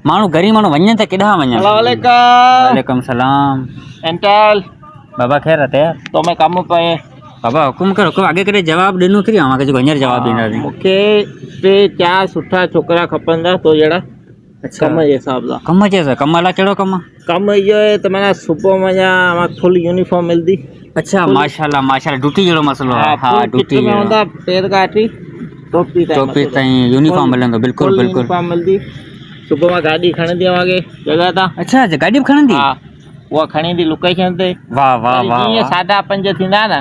माण्हू गरीब माण्हू वञनि त केॾांहुं वञनि। वालेकुम सलाम। एंटल बाबा ख़ैर अथव यार? तो मैं कम पे बाबा हुकुम कर, हुकुम आगे करे जवाब ॾिनो थी मांखे जेको हींअर जवाब ॾींदासीं। मूंखे टे चार सुठा छोकिरा खपंदा तो जहिड़ा कम जे हिसाब सां। कम जे कम अलाए कहिड़ो कमु आहे? कम इहो आहे त माना सुबुह वञा फुल यूनिफॉर्म मिलंदी। अच्छा माशाल्लाह माशाल्लाह, ड्यूटी जहिड़ो मसलो आहे। हाँ ड्यूटी में हूंदा पेर काटी टोपी ताईं यूनिफॉर्म मिलंदो। बिल्कुलु बिल्कुलु यूनिफॉर्म मिलंदी। सुबुह मां गाॾी खणंदी अवांखे जॻह तां। अच्छा गाॾी बि खणंदी? हा उहा खणी ईंदी लोकेशन ते। वाह वाह वाह। जीअं 5:30 थींदा न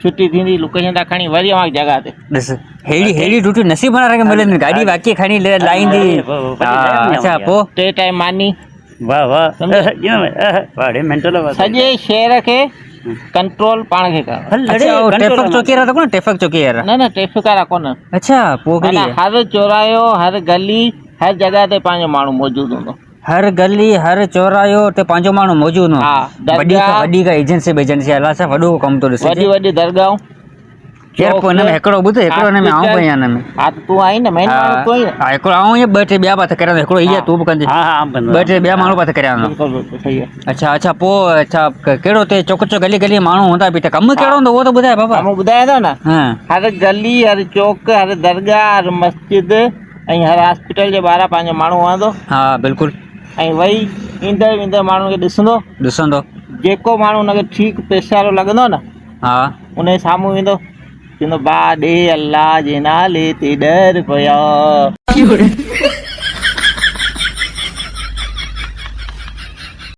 छुट्टी थींदी लोकेशन तां खणी वरी अवांखे जॻह ते। ॾिस हेड़ी ड्यूटी नसीब वारा खे मिलंदी, गाॾी वाक़ई खणी लाईंदी। अच्छा पोइ टे टाइम मानी। वाह वाह सॼे शहर खे कंट्रोल पाण खे कर। अच्छा ट्रैफिक चौकी वारा कोन? ट्रैफिक चौकी वारा न ट्रैफिक वारा कोन। अच्छा पोइ कहिड़ी आहे? हर चौरायो हर गली हर जगह ते पंहिंजो माण्हू मौजूदु हूंदो। हर गली हर चौरायो ते पंहिंजो माण्हू मौजूदु हूंदो। हा वॾी का एजेंसी अलाए छा वॾो कमु थो ॾिसे। वॾी दरगाहूं यार पोइ हिन में हिकिड़ो ॿुध, हिकिड़ो हिन में आऊं कयां हिन में। हा त तूं आई न मेन माण्हू तूं आई न। हा हिकिड़ो आऊं या ॿ टे ॿिया पासे करियां, हिकिड़ो हीअ तूं बि कंदी। ॿ टे ॿिया माण्हू पासे करियां। सही आहे। अच्छा अच्छा पोइ अच्छा कहिड़ो ते चौक चौक गली गली माण्हू हूंदा बि त कमु कहिड़ो हूंदो उहो त ॿुधाए बाबा। कमु ॿुधाए थो न। हा हर गली हर चौक हर दरगाह हर मस्जिद ऐं हर हॉस्पिटल जे ॿाहिरां पंहिंजो माण्हू हूंदो। हा बिल्कुलु। ऐं वही ईंदड़ वेंदड़ माण्हू खे ॾिसंदो। जेको माण्हू हुनखे ठीकु पैसे वारो लॻंदो न हा उनजे साम्हूं ईंदो चवंदो बा ॾे अल्लाह जे नाले ते ॾर पिया।